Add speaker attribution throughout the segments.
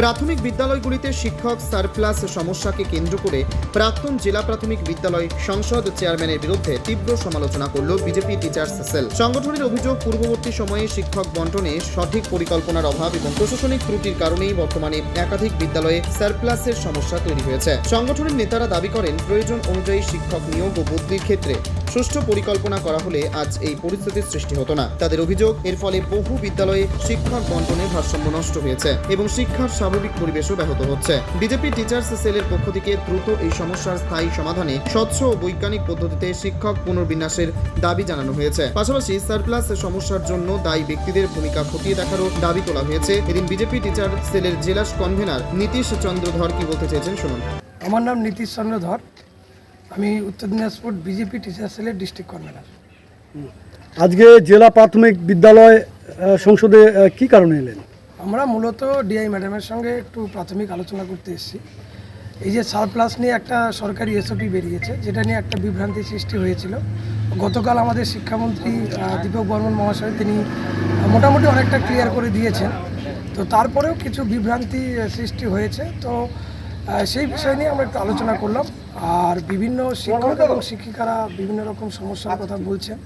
Speaker 1: প্রাথমিক বিদ্যালয়গুলিতে শিক্ষক সারপ্লাস সমস্যাকে কেন্দ্র করে প্রাক্তন জেলা প্রাথমিক বিদ্যালয় সংসদ চেয়ারম্যানের বিরুদ্ধে তীব্র সমালোচনা করল বিজেপি টিচার্স সেল। সংগঠনের অভিযোগ, পূর্ববর্তী সময়ে শিক্ষক বন্টনে সঠিক পরিকল্পনার অভাব এবং প্রশাসনিক ত্রুটির কারণেই বর্তমানে একাধিক বিদ্যালয়ে সারপ্লাসের সমস্যা তৈরি হয়েছে। সংগঠনের নেতারা দাবি করেন, প্রয়োজন অনুযায়ী শিক্ষক নিয়োগ ও বদলির ক্ষেত্রে সুষ্ঠু পরিকল্পনা করা হলে আজ এই পরিস্থিতির সৃষ্টি হতো না। তাদের অভিযোগ, এর ফলে বহু বিদ্যালয়ে শিক্ষক বন্টনের ভারসাম্য নষ্ট হয়েছে এবং শিক্ষার স্বাভাবিক পরিবেশও ব্যাহত হচ্ছে। বিজেপি টিচার্স সেলের পক্ষ থেকে দ্রুত এই সমস্যার স্থায়ী সমাধানে স্বচ্ছ ও বৈজ্ঞানিক পদ্ধতিতে শিক্ষক পুনর্বিন্যাসের দাবি জানানো হয়েছে। পাশাপাশি সারপ্লাস সমস্যার জন্য দায়ী ব্যক্তিদের ভূমিকা খতিয়ে দেখারও দাবি তোলা হয়েছে। এদিন বিজেপি টিচার সেলের জেলা কনভেনার নীতিশ চন্দ্র ধর কি বলতে চেয়েছেন শুনুন।
Speaker 2: আমার নাম নীতিশ চন্দ্র ধর, আমি উত্তর দিনাজপুর বিজেপি টিচার সেলের ডিস্ট্রিক্ট কনভেনার।
Speaker 3: আজকে জেলা প্রাথমিক বিদ্যালয় সংসদে কি কারণে এলেন?
Speaker 2: আমরা মূলত ডিআই ম্যাডামের সঙ্গে একটু প্রাথমিক আলোচনা করতে এসেছি। এই যে সারপ্লাস নিয়ে একটা সরকারি এসওপি বেরিয়েছে, যেটা নিয়ে একটা বিভ্রান্তি সৃষ্টি হয়েছিল। গতকাল আমাদের শিক্ষামন্ত্রী দীপক বর্মন মহাশয় তিনি মোটামুটি অনেকটা ক্লিয়ার করে দিয়েছেন। তো তারপরেও কিছু বিভ্রান্তি সৃষ্টি হয়েছে, তো সেই বিষয় নিয়ে আমরা একটু আলোচনা করলাম। আর বিভিন্ন শিক্ষক এবং শিক্ষিকারা বিভিন্ন রকম সমস্যার কথা বলছেন।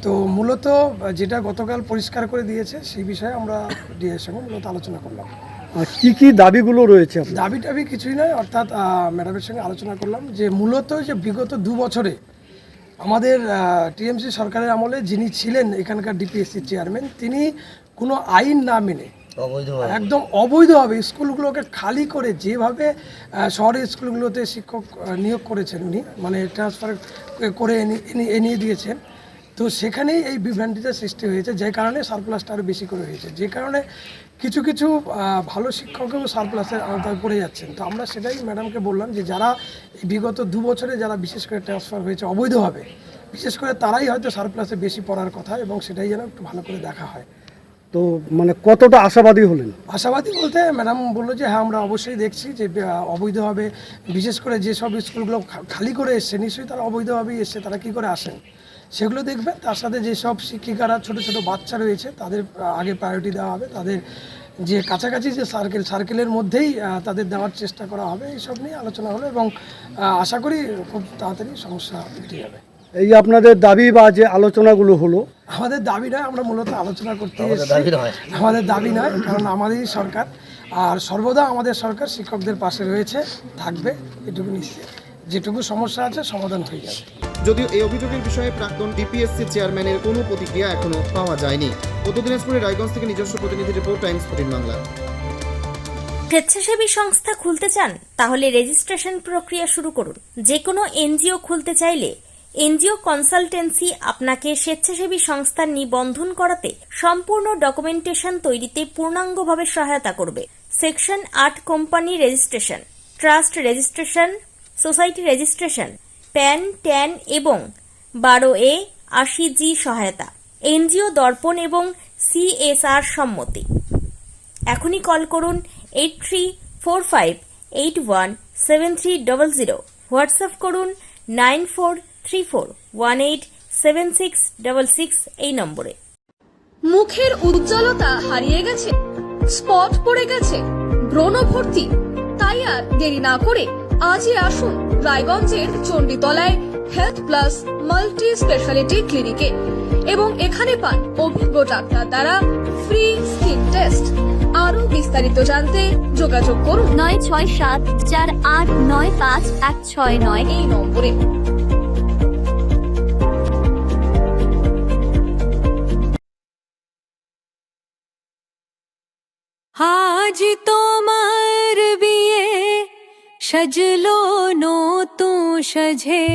Speaker 2: তো মূলত যেটা গতকাল পরিষ্কার করে দিয়েছে সেই বিষয়ে আমরা ডিএর সঙ্গে মূলত আলোচনা করলাম।
Speaker 3: কি কি দাবিগুলো রয়েছে?
Speaker 2: দাবি কিছুই নয়, অর্থাৎ ম্যাডামের সঙ্গে আলোচনা করলাম যে মূলত যে বিগত 2 বছরে আমাদের টিএমসি সরকারের আমলে যিনি ছিলেন এখানকার ডিপিএসসি চেয়ারম্যান, তিনি কোনো আইন না মেনে একদম অবৈধভাবে স্কুলগুলোকে খালি করে যেভাবে শহরের স্কুলগুলোতে শিক্ষক নিয়োগ করেছেন উনি, মানে ট্রান্সফার করে এনে দিয়েছেন। তো সেখানেই এই বিভ্রান্তিটা সৃষ্টি হয়েছে, যে কারণে সারপ্লাসটা আরও বেশি করে হয়েছে, যে কারণে কিছু কিছু ভালো শিক্ষকও সারপ্লাসের আওতায় পড়ে যাচ্ছেন। তো আমরা সেটাই ম্যাডামকে বললাম যে যারা এই বিগত 2 বছরে যারা বিশেষ করে ট্রান্সফার হয়েছে অবৈধভাবে, বিশেষ করে তারাই হয়তো সারপ্লাসে বেশি পড়ার কথা, এবং সেটাই যেন একটু ভালো করে দেখা হয়।
Speaker 3: তো মানে কতটা আশাবাদী হলেন?
Speaker 2: আশাবাদী বলতে ম্যাডাম বললো যে হ্যাঁ, আমরা অবশ্যই দেখছি যে অবৈধভাবে বিশেষ করে যেসব স্কুলগুলো খালি করে এসছে, নিশ্চয়ই তারা অবৈধভাবেই এসছে, তারা কী করে আসেন সেগুলো দেখবেন। তার সাথে যেসব শিক্ষিকারা ছোট ছোট বাচ্চা রয়েছে তাদের আগে প্রায়োরিটি দেওয়া হবে, তাদের যে কাছাকাছি যে সার্কেলের মধ্যেই তাদের দেওয়ার চেষ্টা করা হবে। এইসব নিয়ে আলোচনা হলো এবং আশা করি খুব তাড়াতাড়ি সমস্যা মিটে যাবে। এই
Speaker 3: আপনাদের দাবি বা যে আলোচনাগুলো হলো?
Speaker 2: আমাদের দাবি নয়, আমরা মূলত আলোচনা করতে এসেছি। আমাদের দাবি নয়, কারণ আমাদেরই সরকার, আর সর্বদা আমাদের সরকার শিক্ষকদের পাশে রয়েছে, থাকবে, এটুকু নিশ্চিত। যেটুকু সমস্যা আছে সমাধান হয়ে যাবে।
Speaker 1: যদিও এই অভিযোগের বিষয়ে প্রাক্তন ডিপিএসসি চেয়ারম্যানের কোনো প্রতিক্রিয়া এখনো পাওয়া যায়নি। উত্তর দিনাজপুরের রায়গঞ্জ থেকে নিজস্ব প্রতিনিধি রিপোর্ট, টাইমস 14 বাংলা।
Speaker 4: স্বেচ্ছাসেবী সংস্থা খুলতে চান? তাহলে রেজিস্ট্রেশন প্রক্রিয়া শুরু করুন। যে কোনো এনজিও খুলতে চাইলে এনজিও কনসালটেন্সি আপনাকে স্বেচ্ছাসেবী সংস্থার নিবন্ধন করাতে সম্পূর্ণ ডকুমেন্টেশন তৈরিতে পূর্ণাঙ্গভাবে সহায়তা করবে। Section 8 company registration, trust registration, society registration, pan, tan এবং 12A 80G সহায়তা, এনজিও দর্পণ এবং CSR সম্মতি। এখনই কল করুন 8345817300, হোয়াটসঅ্যাপ করুন 9434187666 এই নম্বরে।
Speaker 5: মুখের উজ্জ্বলতা হারিয়ে গেছে, স্পট পড়ে গেছে, ব্রণ ভর্তি, তাই আর দেরি না করে আজই আসুন রায়গঞ্জের চণ্ডীতলায় হেলথ প্লাস মাল্টি স্পেশালিটি ক্লিনিকে এবং এখানে পান অভিজ্ঞ ডাক্তার দ্বারা ফ্রি স্কিন টেস্ট। আরো বিস্তারিত জানতে যোগাযোগ করুন 9674895169 এই নম্বরে।
Speaker 6: আজ তোমার বিয়ে সাজলো নতুন সাজে।